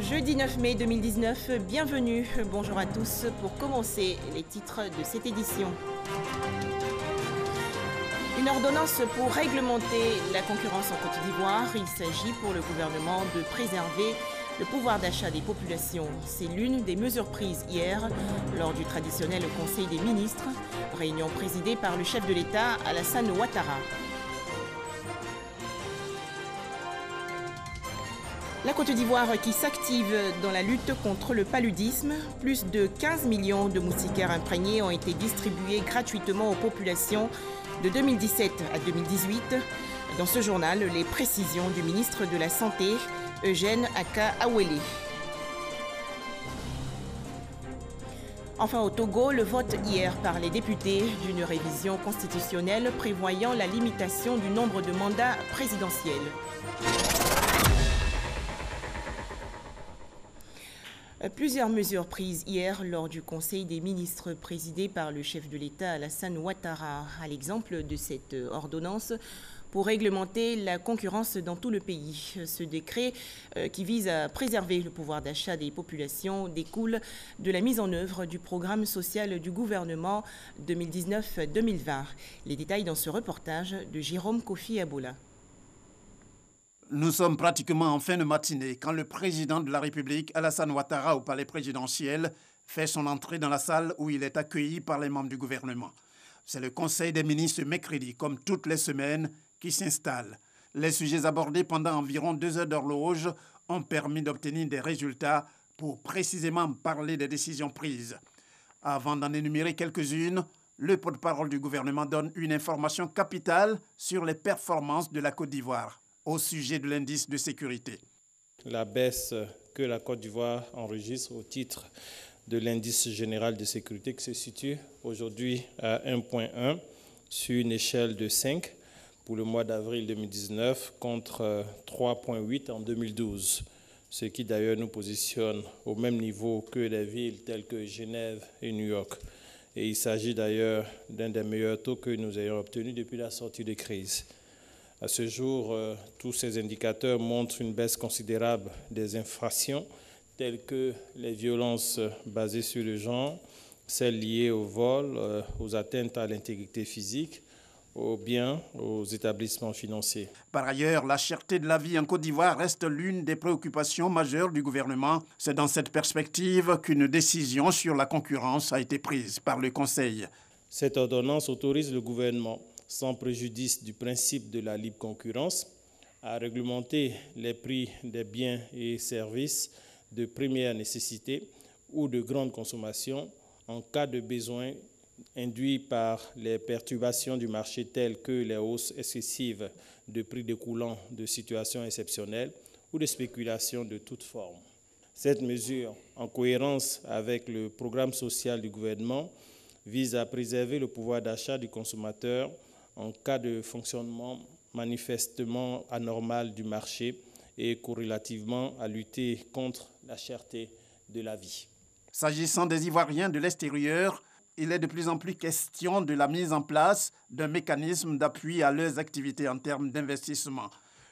Jeudi 9 mai 2019, bienvenue, bonjour à tous pour commencer les titres de cette édition. Une ordonnance pour réglementer la concurrence en Côte d'Ivoire. Il s'agit pour le gouvernement de préserver le pouvoir d'achat des populations. C'est l'une des mesures prises hier lors du traditionnel Conseil des ministres, réunion présidée par le chef de l'État Alassane Ouattara. La Côte d'Ivoire qui s'active dans la lutte contre le paludisme. Plus de 15 millions de moustiquaires imprégnés ont été distribués gratuitement aux populations de 2017 à 2018. Dans ce journal, les précisions du ministre de la Santé, Eugène Aka Awele. Enfin au Togo, le vote hier par les députés d'une révision constitutionnelle prévoyant la limitation du nombre de mandats présidentiels. Plusieurs mesures prises hier lors du Conseil des ministres présidé par le chef de l'État Alassane Ouattara, à l'exemple de cette ordonnance pour réglementer la concurrence dans tout le pays. Ce décret qui vise à préserver le pouvoir d'achat des populations découle de la mise en œuvre du programme social du gouvernement 2019-2020. Les détails dans ce reportage de Jérôme Kofi Aboula. Nous sommes pratiquement en fin de matinée quand le président de la République, Alassane Ouattara, au palais présidentiel, fait son entrée dans la salle où il est accueilli par les membres du gouvernement. C'est le Conseil des ministres mercredi, comme toutes les semaines, qui s'installe. Les sujets abordés pendant environ 2 heures d'horloge ont permis d'obtenir des résultats pour précisément parler des décisions prises. Avant d'en énumérer quelques-unes, le porte-parole du gouvernement donne une information capitale sur les performances de la Côte d'Ivoire au sujet de l'indice de sécurité. La baisse que la Côte d'Ivoire enregistre au titre de l'indice général de sécurité qui se situe aujourd'hui à 1,1 sur une échelle de 5 pour le mois d'avril 2019 contre 3,8 en 2012, ce qui d'ailleurs nous positionne au même niveau que les villes telles que Genève et New York. Et il s'agit d'ailleurs d'un des meilleurs taux que nous ayons obtenus depuis la sortie de crise. À ce jour, tous ces indicateurs montrent une baisse considérable des infractions telles que les violences basées sur le genre, celles liées au vol, aux atteintes à l'intégrité physique, aux biens, aux établissements financiers. Par ailleurs, la cherté de la vie en Côte d'Ivoire reste l'une des préoccupations majeures du gouvernement. C'est dans cette perspective qu'une décision sur la concurrence a été prise par le Conseil. Cette ordonnance autorise le gouvernement, sans préjudice du principe de la libre concurrence, à réglementer les prix des biens et services de première nécessité ou de grande consommation en cas de besoin induit par les perturbations du marché telles que les hausses excessives de prix découlant de situations exceptionnelles ou de spéculations de toute forme. Cette mesure, en cohérence avec le programme social du gouvernement, vise à préserver le pouvoir d'achat du consommateur en cas de fonctionnement manifestement anormal du marché et corrélativement à lutter contre la cherté de la vie. S'agissant des Ivoiriens de l'extérieur, il est de plus en plus question de la mise en place d'un mécanisme d'appui à leurs activités en termes d'investissement.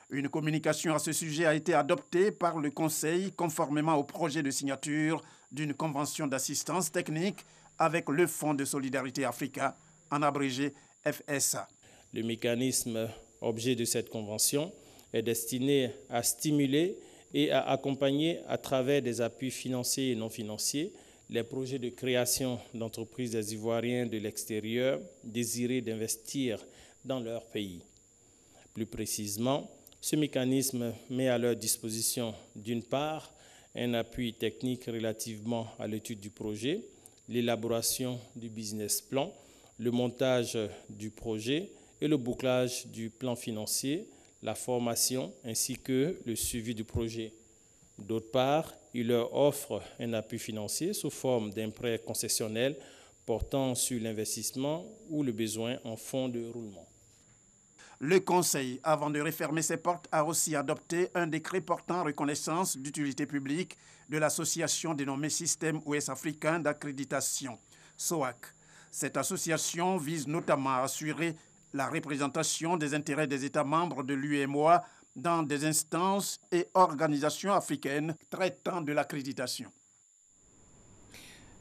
Une communication à ce sujet a été adoptée par le Conseil conformément au projet de signature d'une convention d'assistance technique avec le Fonds de solidarité Africa, en abrégé FSA. Le mécanisme objet de cette convention est destiné à stimuler et à accompagner à travers des appuis financiers et non financiers les projets de création d'entreprises des Ivoiriens de l'extérieur désirés d'investir dans leur pays. Plus précisément, ce mécanisme met à leur disposition, d'une part, un appui technique relativement à l'étude du projet, l'élaboration du business plan, le montage du projet et le bouclage du plan financier, la formation ainsi que le suivi du projet. D'autre part, il leur offre un appui financier sous forme d'un prêt concessionnel portant sur l'investissement ou le besoin en fonds de roulement. Le Conseil, avant de refermer ses portes, a aussi adopté un décret portant reconnaissance d'utilité publique de l'association dénommée Système ouest-africain d'accréditation, SOAC. Cette association vise notamment à assurer la représentation des intérêts des États membres de l'UEMOA dans des instances et organisations africaines traitant de l'accréditation.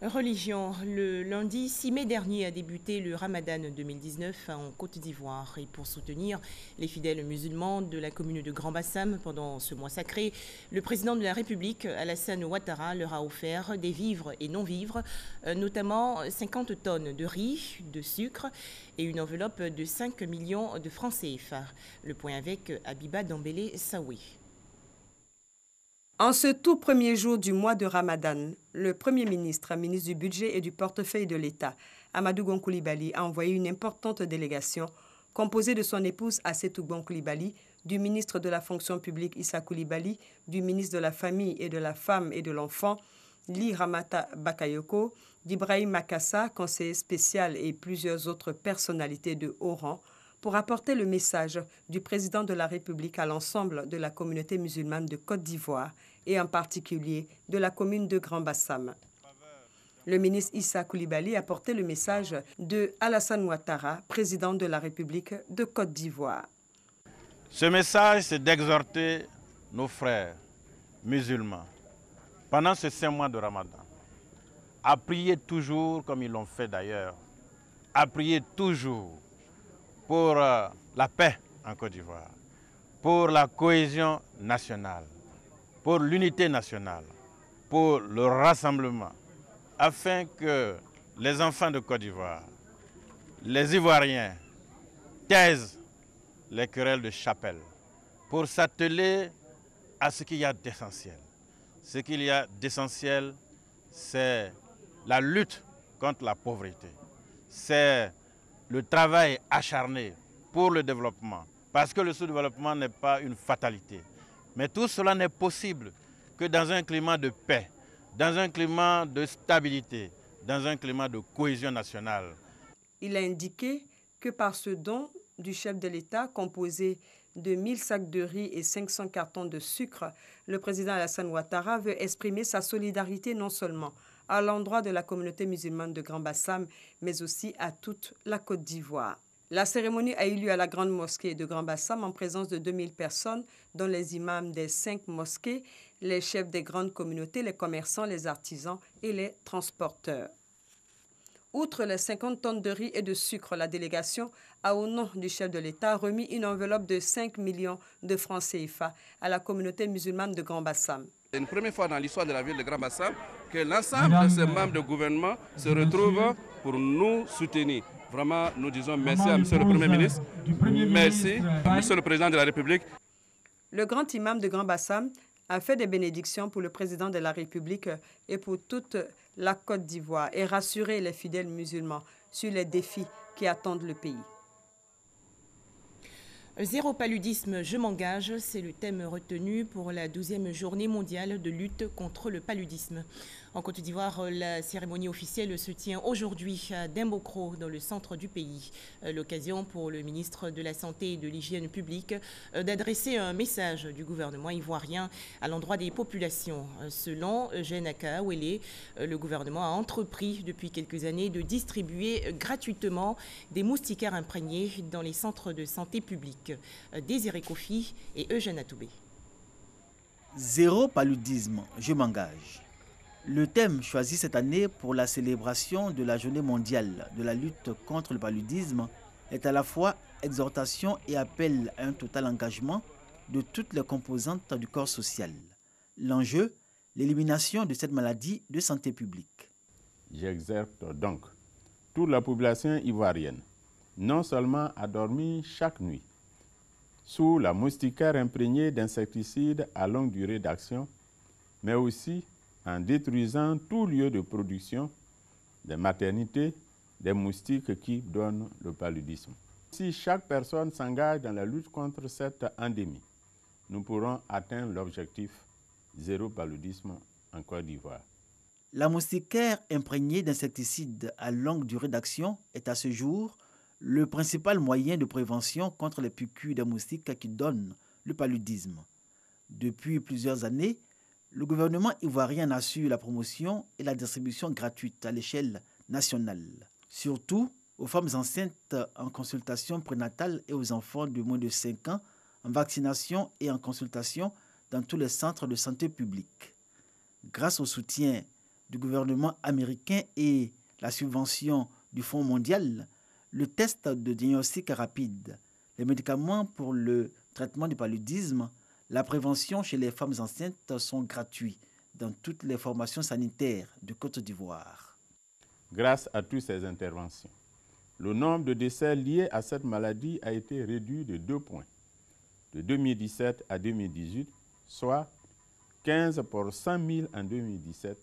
Religion. Le lundi 6 mai dernier a débuté le Ramadan 2019 en Côte d'Ivoire. Et pour soutenir les fidèles musulmans de la commune de Grand Bassam pendant ce mois sacré, le président de la République, Alassane Ouattara, leur a offert des vivres et non-vivres, notamment 50 tonnes de riz, de sucre et une enveloppe de 5 millions de francs CFA. Le point avec Abiba Dambélé Saoué. En ce tout premier jour du mois de Ramadan, le Premier ministre, ministre du Budget et du Portefeuille de l'État, Amadou Gon Coulibaly, a envoyé une importante délégation composée de son épouse Assetou Gon Coulibaly, du ministre de la Fonction publique Issa Coulibaly, du ministre de la Famille et de la Femme et de l'Enfant, Li Ramata Bakayoko, d'Ibrahim Makassa, conseiller spécial et plusieurs autres personnalités de haut rang, pour apporter le message du président de la République à l'ensemble de la communauté musulmane de Côte d'Ivoire et en particulier de la commune de Grand Bassam. Le ministre Issa Coulibaly a porté le message de Alassane Ouattara, président de la République de Côte d'Ivoire. Ce message, c'est d'exhorter nos frères musulmans pendant ces 5 mois de Ramadan à prier toujours, comme ils l'ont fait d'ailleurs, à prier toujours pour la paix en Côte d'Ivoire, pour la cohésion nationale, pour l'unité nationale, pour le rassemblement, afin que les enfants de Côte d'Ivoire, les Ivoiriens, taisent les querelles de chapelle pour s'atteler à ce qu'il y a d'essentiel. Ce qu'il y a d'essentiel, c'est la lutte contre la pauvreté. C'est le travail acharné pour le développement, parce que le sous-développement n'est pas une fatalité. Mais tout cela n'est possible que dans un climat de paix, dans un climat de stabilité, dans un climat de cohésion nationale. Il a indiqué que par ce don du chef de l'État, composé de 1000 sacs de riz et 500 cartons de sucre, le président Alassane Ouattara veut exprimer sa solidarité non seulement à l'endroit de la communauté musulmane de Grand Bassam, mais aussi à toute la Côte d'Ivoire. La cérémonie a eu lieu à la grande mosquée de Grand Bassam en présence de 2000 personnes, dont les imams des 5 mosquées, les chefs des grandes communautés, les commerçants, les artisans et les transporteurs. Outre les 50 tonnes de riz et de sucre, la délégation a, au nom du chef de l'État, remis une enveloppe de 5 millions de francs CFA à la communauté musulmane de Grand Bassam. C'est une première fois dans l'histoire de la ville de Grand Bassam que l'ensemble de ces membres de gouvernement se retrouvent pour nous soutenir. Vraiment, nous disons merci à M. le Premier ministre, merci à M. le Président de la République. Le grand imam de Grand Bassam a fait des bénédictions pour le président de la République et pour toute la Côte d'Ivoire et rassuré les fidèles musulmans sur les défis qui attendent le pays. Zéro paludisme, je m'engage, c'est le thème retenu pour la 12e journée mondiale de lutte contre le paludisme. En Côte d'Ivoire, la cérémonie officielle se tient aujourd'hui à Dimbokro, dans le centre du pays. L'occasion pour le ministre de la Santé et de l'Hygiène publique d'adresser un message du gouvernement ivoirien à l'endroit des populations. Selon Eugène Akaawele, le gouvernement a entrepris depuis quelques années de distribuer gratuitement des moustiquaires imprégnés dans les centres de santé publics. Désiré Kofi et Eugène Atoubé. Zéro paludisme, je m'engage. Le thème choisi cette année pour la célébration de la journée mondiale de la lutte contre le paludisme est à la fois exhortation et appel à un total engagement de toutes les composantes du corps social. L'enjeu, l'élimination de cette maladie de santé publique. J'exhorte donc toute la population ivoirienne, non seulement à dormir chaque nuit, sous la moustiquaire imprégnée d'insecticides à longue durée d'action, mais aussi en détruisant tout lieu de production des maternités, des moustiques qui donnent le paludisme. Si chaque personne s'engage dans la lutte contre cette endémie, nous pourrons atteindre l'objectif zéro paludisme en Côte d'Ivoire. La moustiquaire imprégnée d'insecticides à longue durée d'action est à ce jour le principal moyen de prévention contre les piqûres des moustiques qui donnent le paludisme. Depuis plusieurs années, le gouvernement ivoirien assure la promotion et la distribution gratuite à l'échelle nationale, surtout aux femmes enceintes en consultation prénatale et aux enfants de moins de 5 ans en vaccination et en consultation dans tous les centres de santé publics. Grâce au soutien du gouvernement américain et la subvention du Fonds mondial, le test de diagnostic rapide, les médicaments pour le traitement du paludisme, la prévention chez les femmes enceintes sont gratuits dans toutes les formations sanitaires de Côte d'Ivoire. Grâce à toutes ces interventions, le nombre de décès liés à cette maladie a été réduit de 2 points, de 2017 à 2018, soit 15 pour 100 000 en 2017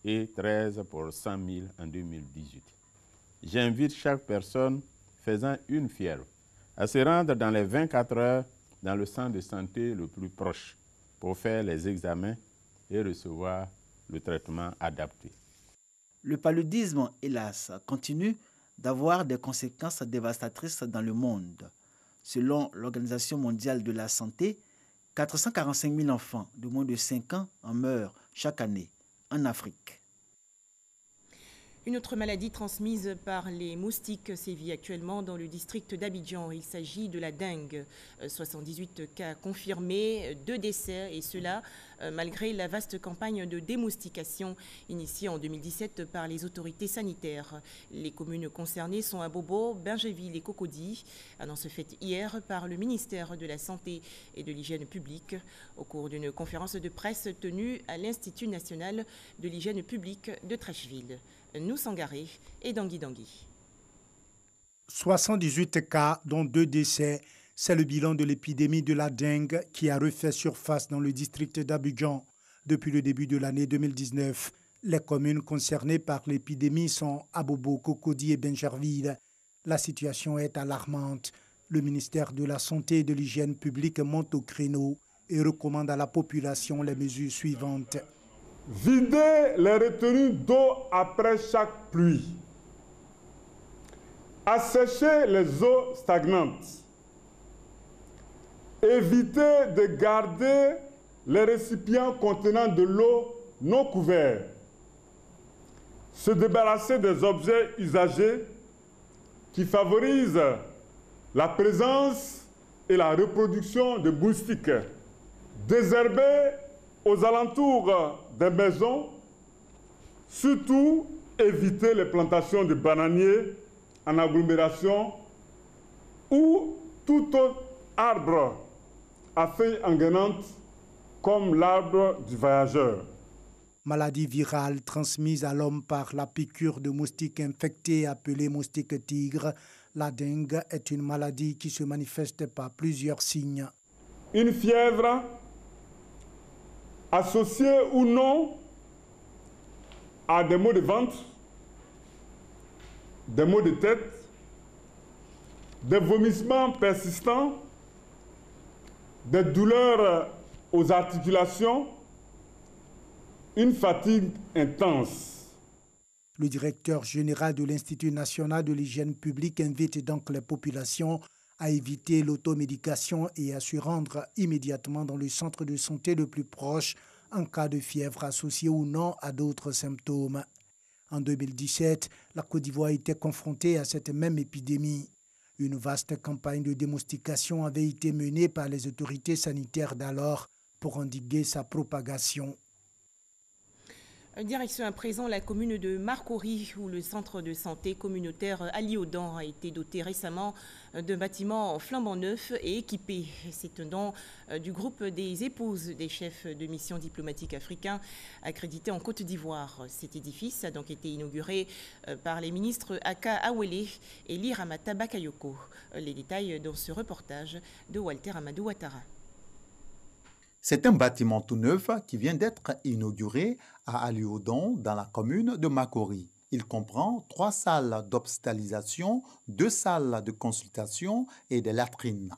et 13 pour 100 000 en 2018. J'invite chaque personne faisant une fièvre à se rendre dans les 24 heures dans le centre de santé le plus proche pour faire les examens et recevoir le traitement adapté. Le paludisme, hélas, continue d'avoir des conséquences dévastatrices dans le monde. Selon l'Organisation mondiale de la santé, 445 000 enfants de moins de 5 ans en meurent chaque année en Afrique. Une autre maladie transmise par les moustiques sévit actuellement dans le district d'Abidjan. Il s'agit de la dengue. 78 cas confirmés, 2 décès, et cela malgré la vaste campagne de démoustication initiée en 2017 par les autorités sanitaires. Les communes concernées sont Abobo, Bingerville et Cocody. Annonce faite hier par le ministère de la Santé et de l'Hygiène publique au cours d'une conférence de presse tenue à l'Institut national de l'hygiène publique de Trècheville. Nous Sangaré et Dangui Dangui. 78 cas, dont 2 décès. C'est le bilan de l'épidémie de la dengue qui a refait surface dans le district d'Abidjan. Depuis le début de l'année 2019, les communes concernées par l'épidémie sont Abobo, Cocody et Bingerville. La situation est alarmante. Le ministère de la Santé et de l'Hygiène publique monte au créneau et recommande à la population les mesures suivantes. Vider les retenues d'eau après chaque pluie. Assécher les eaux stagnantes. Éviter de garder les récipients contenant de l'eau non couverts. Se débarrasser des objets usagés qui favorisent la présence et la reproduction de moustiques. Désherber aux alentours des maisons, surtout éviter les plantations de bananiers en agglomération ou tout autre arbre à feuilles engainantes comme l'arbre du voyageur. Maladie virale transmise à l'homme par la piqûre de moustiques infectés appelés moustiques tigres. La dengue est une maladie qui se manifeste par plusieurs signes. Une fièvre associée ou non à des maux de ventre, des maux de tête, des vomissements persistants, des douleurs aux articulations, une fatigue intense. Le directeur général de l'Institut national de l'hygiène publique invite donc les populations à éviter l'automédication et à se rendre immédiatement dans le centre de santé le plus proche en cas de fièvre associée ou non à d'autres symptômes. En 2017, la Côte d'Ivoire était confrontée à cette même épidémie. Une vaste campagne de démoustication avait été menée par les autorités sanitaires d'alors pour endiguer sa propagation. Direction à présent la commune de Marcory, où le centre de santé communautaire Aliodan a été doté récemment d'un bâtiment flambant neuf et équipé. C'est un don du groupe des épouses des chefs de mission diplomatique africains accrédités en Côte d'Ivoire. Cet édifice a donc été inauguré par les ministres Aka Awele et Liramata Bakayoko. Les détails dans ce reportage de Walter Amadou Ouattara. C'est un bâtiment tout neuf qui vient d'être inauguré à Aliodan dans la commune de Marcory. Il comprend 3 salles d'hospitalisation, 2 salles de consultation et des latrines.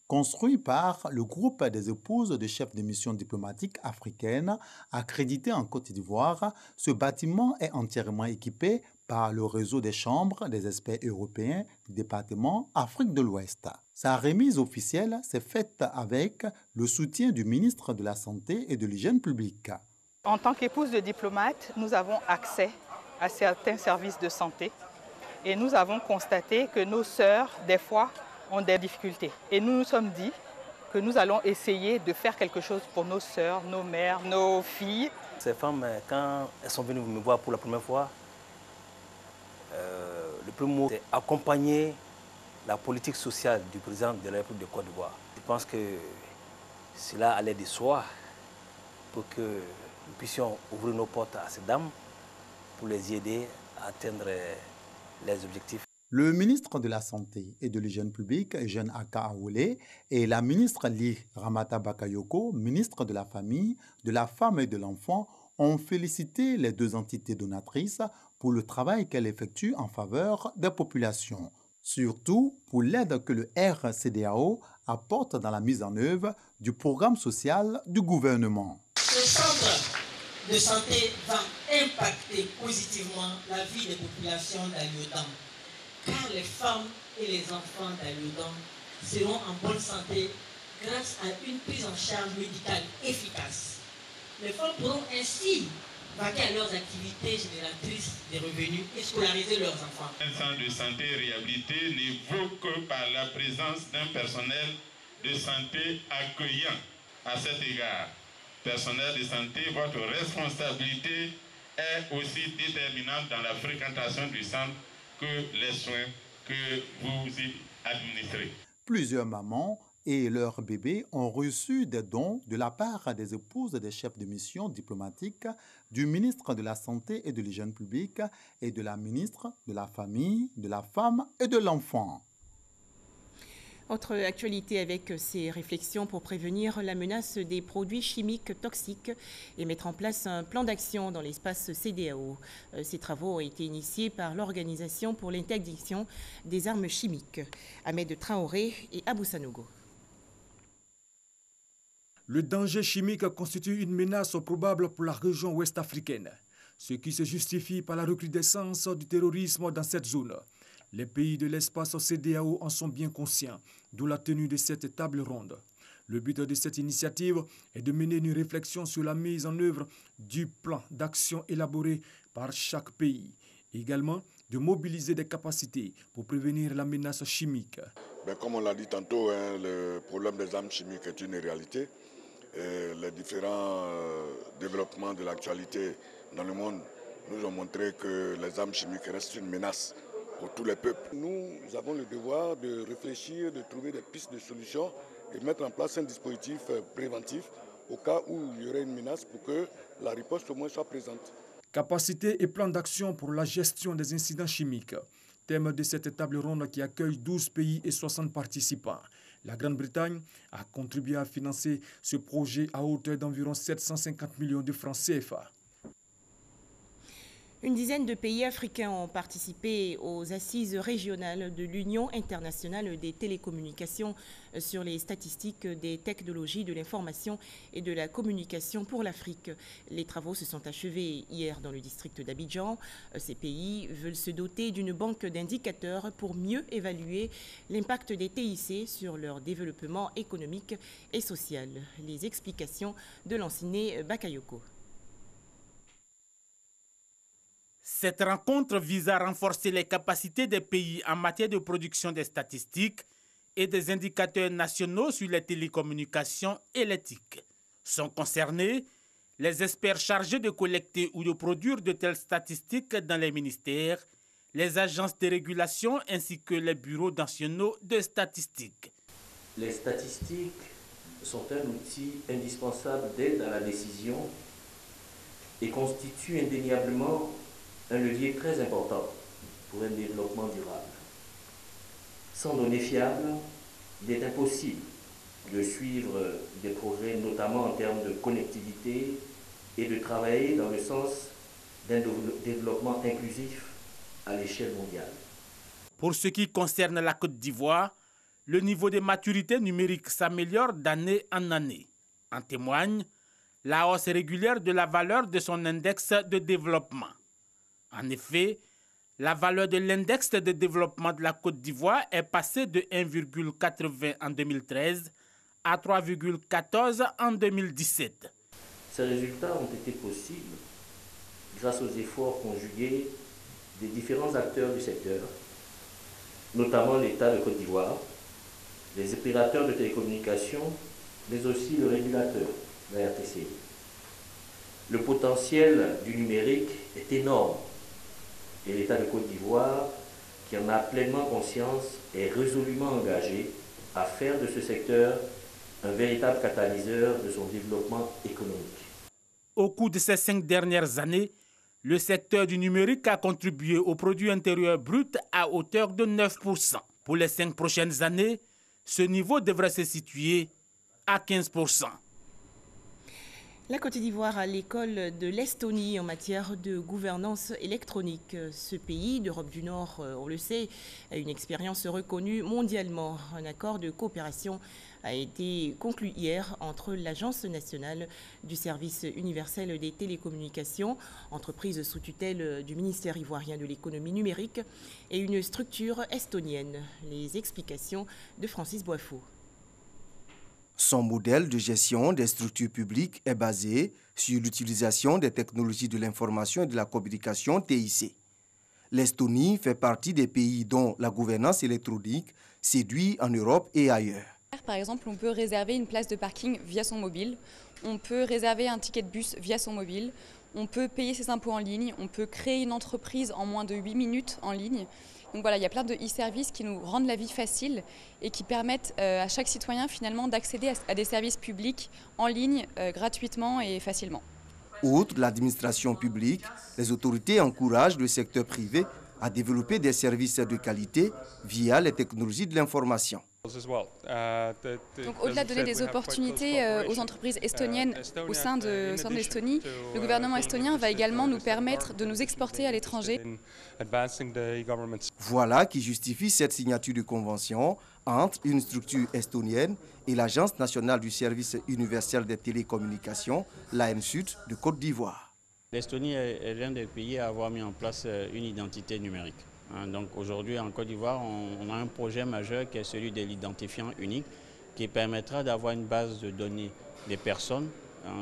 Construit par le groupe des épouses de chefs de mission diplomatique africaine accrédités en Côte d'Ivoire, ce bâtiment est entièrement équipé par le réseau des chambres des experts européens du département Afrique de l'Ouest. Sa remise officielle s'est faite avec le soutien du ministre de la Santé et de l'Hygiène publique. En tant qu'épouse de diplomate, nous avons accès à certains services de santé et nous avons constaté que nos sœurs, des fois, ont des difficultés. Et nous nous sommes dit que nous allons essayer de faire quelque chose pour nos sœurs, nos mères, nos filles. Ces femmes, quand elles sont venues me voir pour la première fois, le premier mot, c'est accompagner la politique sociale du président de la République de Côte d'Ivoire. Je pense que cela allait de soi pour que nous puissions ouvrir nos portes à ces dames pour les aider à atteindre les objectifs. Le ministre de la Santé et de l'Hygiène publique, Jeanne Aka Aoulé, et la ministre Ly Ramata Bakayoko, ministre de la Famille, de la Femme et de l'Enfant, ont félicité les deux entités donatrices pour le travail qu'elles effectuent en faveur des populations, surtout pour l'aide que le RCDAO apporte dans la mise en œuvre du programme social du gouvernement. Ce centre de santé va impacter positivement la vie des populations d'Aliodan, car les femmes et les enfants d'Aliodan seront en bonne santé grâce à une prise en charge médicale efficace. Les femmes pourront ainsi vaquer à leurs activités génératrices des revenus et scolariser leurs enfants. Un centre de santé réhabilité ne vaut que par la présence d'un personnel de santé accueillant. À cet égard, personnel de santé, votre responsabilité est aussi déterminante dans la fréquentation du centre que les soins que vous y administrez. Plusieurs mamans et leurs bébés ont reçu des dons de la part des épouses des chefs de mission diplomatiques, du ministre de la Santé et de l'Hygiène publique et de la ministre de la Famille, de la Femme et de l'Enfant. Autre actualité avec ces réflexions pour prévenir la menace des produits chimiques toxiques et mettre en place un plan d'action dans l'espace CEDEAO. Ces travaux ont été initiés par l'Organisation pour l'interdiction des armes chimiques. Ahmed Traoré et Abou Sanogo. Le danger chimique constitue une menace probable pour la région ouest africaine, ce qui se justifie par la recrudescence du terrorisme dans cette zone. Les pays de l'espace CEDEAO en sont bien conscients, d'où la tenue de cette table ronde. Le but de cette initiative est de mener une réflexion sur la mise en œuvre du plan d'action élaboré par chaque pays. Également, de mobiliser des capacités pour prévenir la menace chimique. Comme on l'a dit tantôt, le problème des armes chimiques est une réalité. Et les différents développements de l'actualité dans le monde nous ont montré que les armes chimiques restent une menace pour tous les peuples. Nous avons le devoir de réfléchir, de trouver des pistes de solutions et de mettre en place un dispositif préventif au cas où il y aurait une menace pour que la riposte au moins soit présente. Capacité et plan d'action pour la gestion des incidents chimiques. Thème de cette table ronde qui accueille 12 pays et 60 participants. La Grande-Bretagne a contribué à financer ce projet à hauteur d'environ 750 millions de francs CFA. Une dizaine de pays africains ont participé aux assises régionales de l'Union internationale des télécommunications sur les statistiques des technologies de l'information et de la communication pour l'Afrique. Les travaux se sont achevés hier dans le district d'Abidjan. Ces pays veulent se doter d'une banque d'indicateurs pour mieux évaluer l'impact des TIC sur leur développement économique et social. Les explications de l'Anciné Bakayoko. Cette rencontre vise à renforcer les capacités des pays en matière de production des statistiques et des indicateurs nationaux sur les télécommunications et l'éthique. Sont concernés les experts chargés de collecter ou de produire de telles statistiques dans les ministères, les agences de régulation ainsi que les bureaux nationaux de statistiques. Les statistiques sont un outil indispensable d'aide à la décision et constituent indéniablement un levier très important pour un développement durable. Sans données fiables, il est impossible de suivre des progrès, notamment en termes de connectivité, et de travailler dans le sens d'un développement inclusif à l'échelle mondiale. Pour ce qui concerne la Côte d'Ivoire, le niveau de maturité numérique s'améliore d'année en année. En témoigne la hausse régulière de la valeur de son index de développement. En effet, la valeur de l'index de développement de la Côte d'Ivoire est passée de 1,80 en 2013 à 3,14 en 2017. Ces résultats ont été possibles grâce aux efforts conjugués des différents acteurs du secteur, notamment l'État de Côte d'Ivoire, les opérateurs de télécommunications, mais aussi le régulateur, la RTC. Le potentiel du numérique est énorme et l'État de Côte d'Ivoire, qui en a pleinement conscience, est résolument engagé à faire de ce secteur un véritable catalyseur de son développement économique. Au cours de ces 5 dernières années, le secteur du numérique a contribué au produit intérieur brut à hauteur de 9%. Pour les 5 prochaines années, ce niveau devrait se situer à 15%. La Côte d'Ivoire a l'école de l'Estonie en matière de gouvernance électronique. Ce pays d'Europe du Nord, on le sait, a une expérience reconnue mondialement. Un accord de coopération a été conclu hier entre l'Agence nationale du service universel des télécommunications, entreprise sous tutelle du ministère ivoirien de l'économie numérique, et une structure estonienne. Les explications de Francis Boifo. Son modèle de gestion des structures publiques est basé sur l'utilisation des technologies de l'information et de la communication TIC. L'Estonie fait partie des pays dont la gouvernance électronique séduit en Europe et ailleurs. Par exemple, on peut réserver une place de parking via son mobile, on peut réserver un ticket de bus via son mobile, on peut payer ses impôts en ligne, on peut créer une entreprise en moins de 8 minutes en ligne. Donc voilà, il y a plein de e-services qui nous rendent la vie facile et qui permettent à chaque citoyen finalement d'accéder à des services publics en ligne gratuitement et facilement. Outre l'administration publique, les autorités encouragent le secteur privé à développer des services de qualité via les technologies de l'information. Donc au-delà de donner des opportunités aux entreprises estoniennes au sein de l'Estonie, le gouvernement estonien va également nous permettre de nous exporter à l'étranger. Voilà qui justifie cette signature de convention entre une structure estonienne et l'Agence nationale du service universel des télécommunications, l'ANSUT de Côte d'Ivoire. L'Estonie est l'un des pays à avoir mis en place une identité numérique. Donc aujourd'hui en Côte d'Ivoire, on a un projet majeur qui est celui de l'identifiant unique qui permettra d'avoir une base de données des personnes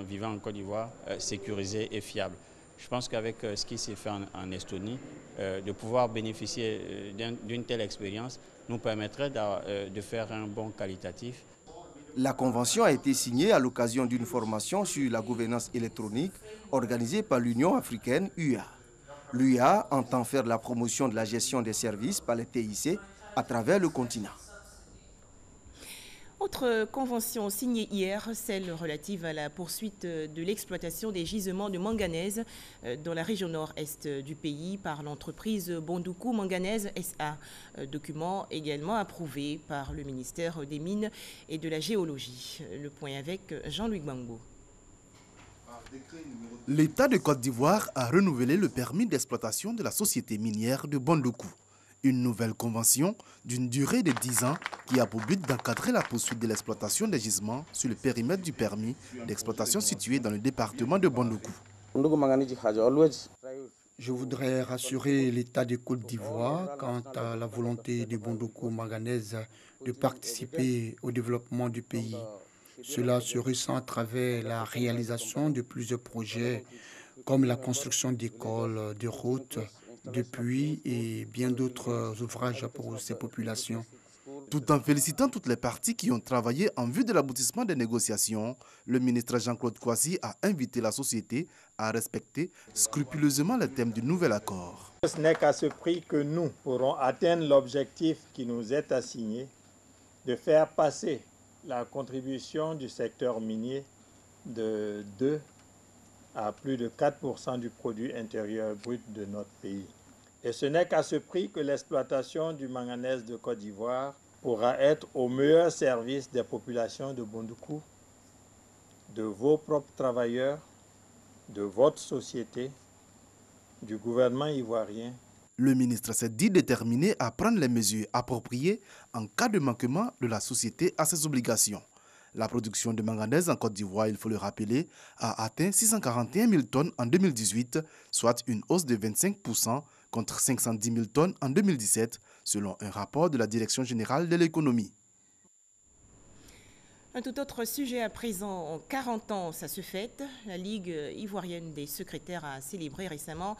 vivant en Côte d'Ivoire sécurisée et fiable. Je pense qu'avec ce qui s'est fait en Estonie, de pouvoir bénéficier d'une telle expérience nous permettrait de faire un bond qualitatif. La convention a été signée à l'occasion d'une formation sur la gouvernance électronique organisée par l'Union africaine UA. L'UA entend faire la promotion de la gestion des services par les TIC à travers le continent. Autre convention signée hier, celle relative à la poursuite de l'exploitation des gisements de manganèse dans la région nord-est du pays par l'entreprise Bondoukou Manganèse SA. Document également approuvé par le ministère des Mines et de la Géologie. Le point avec Jean-Louis Gbangbo. L'État de Côte d'Ivoire a renouvelé le permis d'exploitation de la société minière de Bondoukou. Une nouvelle convention d'une durée de 10 ans qui a pour but d'encadrer la poursuite de l'exploitation des gisements sur le périmètre du permis d'exploitation situé dans le département de Bondoukou. Je voudrais rassurer l'État de Côte d'Ivoire quant à la volonté de Bondoukou Manganèse de participer au développement du pays. Cela se ressent à travers la réalisation de plusieurs projets comme la construction d'écoles, de routes, de puits et bien d'autres ouvrages pour ces populations. Tout en félicitant toutes les parties qui ont travaillé en vue de l'aboutissement des négociations, le ministre Jean-Claude Kouassi a invité la société à respecter scrupuleusement les thèmes du nouvel accord. Ce n'est qu'à ce prix que nous pourrons atteindre l'objectif qui nous est assigné de faire passer la contribution du secteur minier de 2 à plus de 4% du produit intérieur brut de notre pays. Et ce n'est qu'à ce prix que l'exploitation du manganèse de Côte d'Ivoire pourra être au meilleur service des populations de Bondoukou, de vos propres travailleurs, de votre société, du gouvernement ivoirien. Le ministre s'est dit déterminé à prendre les mesures appropriées en cas de manquement de la société à ses obligations. La production de manganèse en Côte d'Ivoire, il faut le rappeler, a atteint 641 000 tonnes en 2018, soit une hausse de 25% contre 510 000 tonnes en 2017, selon un rapport de la Direction générale de l'économie. Un tout autre sujet à présent. En 40 ans, ça se fête. La Ligue ivoirienne des secrétaires a célébré récemment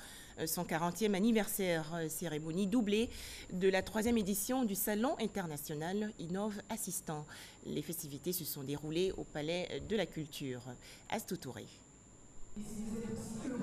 son 40e anniversaire, cérémonie doublée de la 3e édition du Salon international Innove Assistant. Les festivités se sont déroulées au Palais de la Culture. Astou Touré.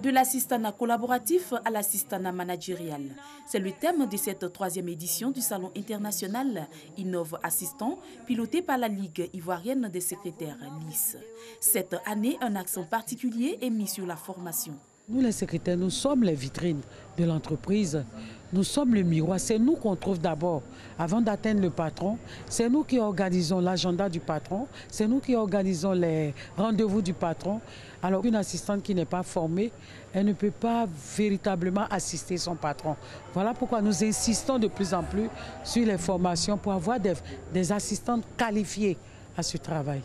De l'assistanat collaboratif à l'assistanat managérial. C'est le thème de cette 3e édition du Salon international Innove Assistant, piloté par la Ligue ivoirienne des secrétaires, LIS. Cette année, un accent particulier est mis sur la formation. Nous, les secrétaires, nous sommes les vitrines de l'entreprise. Nous sommes le miroir. C'est nous qu'on trouve d'abord. Avant d'atteindre le patron, c'est nous qui organisons l'agenda du patron. C'est nous qui organisons les rendez-vous du patron. Alors, une assistante qui n'est pas formée, elle ne peut pas véritablement assister son patron. Voilà pourquoi nous insistons de plus en plus sur les formations pour avoir des assistantes qualifiées à ce travail.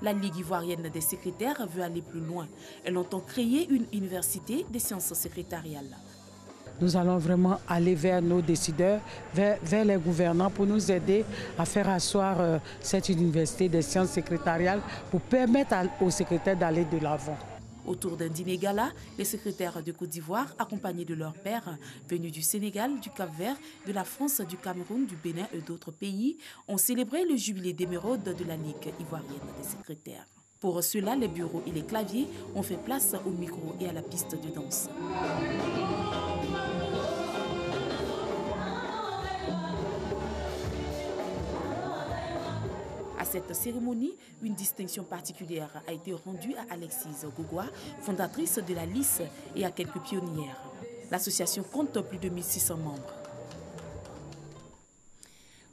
La Ligue ivoirienne des secrétaires veut aller plus loin. Elle entend créer une université des sciences secrétariales. Nous allons vraiment aller vers nos décideurs, vers les gouvernants pour nous aider à faire asseoir cette université des sciences secrétariales pour permettre aux secrétaires d'aller de l'avant. Autour d'un dîner gala, les secrétaires de Côte d'Ivoire, accompagnés de leurs pairs, venus du Sénégal, du Cap-Vert, de la France, du Cameroun, du Bénin et d'autres pays, ont célébré le jubilé d'émeraude de la Ligue ivoirienne des secrétaires. Pour cela, les bureaux et les claviers ont fait place au micro et à la piste de danse. À cette cérémonie, une distinction particulière a été rendue à Alexise Gougoua, fondatrice de la LIS, et à quelques pionnières. L'association compte plus de 1600 membres.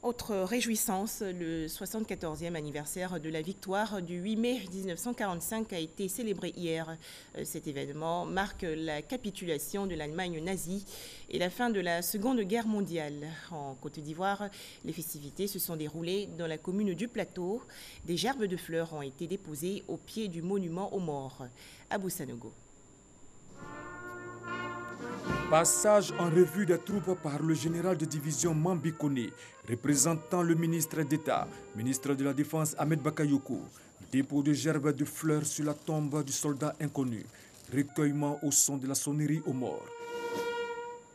Autre réjouissance, le 74e anniversaire de la victoire du 8 mai 1945 a été célébré hier. Cet événement marque la capitulation de l'Allemagne nazie et la fin de la Seconde Guerre mondiale. En Côte d'Ivoire, les festivités se sont déroulées dans la commune du Plateau. Des gerbes de fleurs ont été déposées au pied du monument aux morts. Abou Sanogo. Passage en revue des troupes par le général de division Mambi Koné, représentant le ministre d'État, ministre de la Défense Ahmed Bakayoko, dépôt de gerbes de fleurs sur la tombe du soldat inconnu, recueillement au son de la sonnerie aux morts.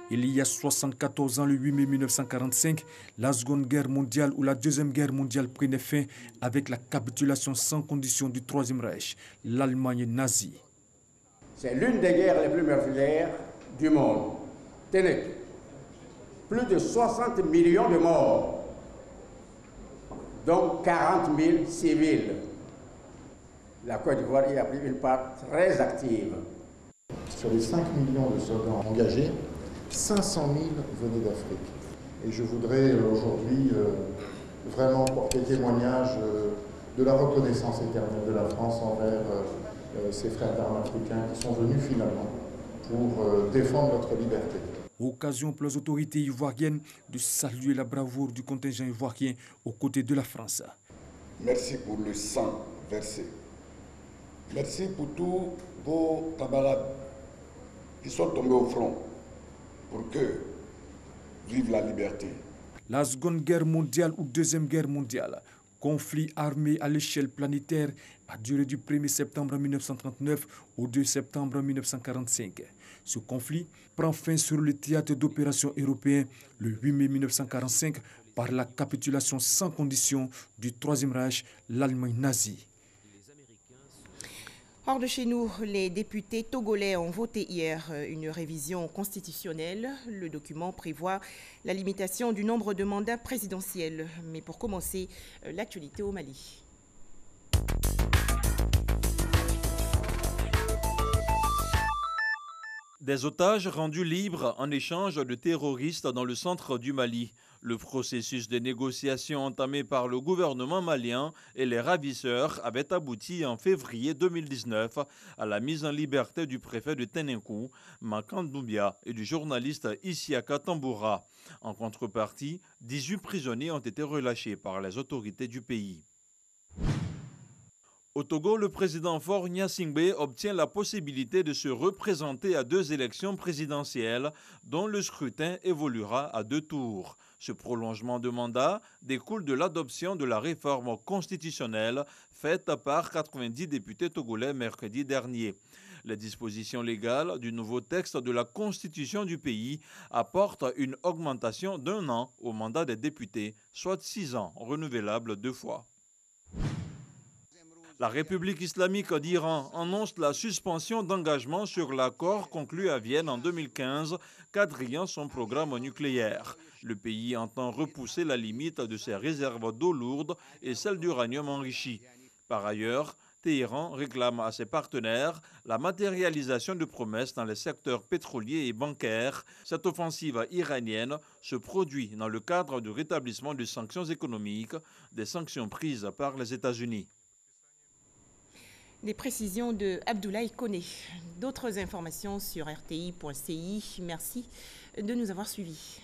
Il y a 74 ans, le 8 mai 1945, la Seconde Guerre mondiale ou la Deuxième Guerre mondiale prenait fin avec la capitulation sans condition du Troisième Reich, l'Allemagne nazie. C'est l'une des guerres les plus meurtrières du monde. Tenez, plus de 60 millions de morts, dont 40 000 civils. La Côte d'Ivoire y a pris une part très active. Sur les 5 millions de soldats engagés, 500 000 venaient d'Afrique. Et je voudrais aujourd'hui vraiment porter témoignage de la reconnaissance éternelle de la France envers ses frères d'armes africains qui sont venus finalement pour défendre notre liberté. Occasion pour les autorités ivoiriennes de saluer la bravoure du contingent ivoirien aux côtés de la France. Merci pour le sang versé. Merci pour tous vos camarades qui sont tombés au front pour que vive la liberté. La Seconde Guerre mondiale ou Deuxième Guerre mondiale, conflit armé à l'échelle planétaire, a duré du 1er septembre 1939 au 2 septembre 1945. Ce conflit prend fin sur le théâtre d'opération européen le 8 mai 1945 par la capitulation sans condition du Troisième Reich, l'Allemagne nazie. Hors de chez nous, les députés togolais ont voté hier une révision constitutionnelle. Le document prévoit la limitation du nombre de mandats présidentiels. Mais pour commencer, l'actualité au Mali. Des otages rendus libres en échange de terroristes dans le centre du Mali. Le processus de négociation entamé par le gouvernement malien et les ravisseurs avait abouti en février 2019 à la mise en liberté du préfet de Téninkou, Makan Doumbia, et du journaliste Isiaka Tamboura. En contrepartie, 18 prisonniers ont été relâchés par les autorités du pays. Au Togo, le président Faure Gnassingbé obtient la possibilité de se représenter à 2 élections présidentielles dont le scrutin évoluera à 2 tours. Ce prolongement de mandat découle de l'adoption de la réforme constitutionnelle faite par 90 députés togolais mercredi dernier. Les dispositions légales du nouveau texte de la Constitution du pays apportent une augmentation d'1 an au mandat des députés, soit 6 ans, renouvelables 2 fois. La République islamique d'Iran annonce la suspension d'engagement sur l'accord conclu à Vienne en 2015, quadrillant son programme nucléaire. Le pays entend repousser la limite de ses réserves d'eau lourde et celle d'uranium enrichi. Par ailleurs, Téhéran réclame à ses partenaires la matérialisation de promesses dans les secteurs pétroliers et bancaires. Cette offensive iranienne se produit dans le cadre du rétablissement des sanctions économiques, des sanctions prises par les États-Unis. Des précisions de Abdoulaye Koné. D'autres informations sur rti.ci. Merci de nous avoir suivis.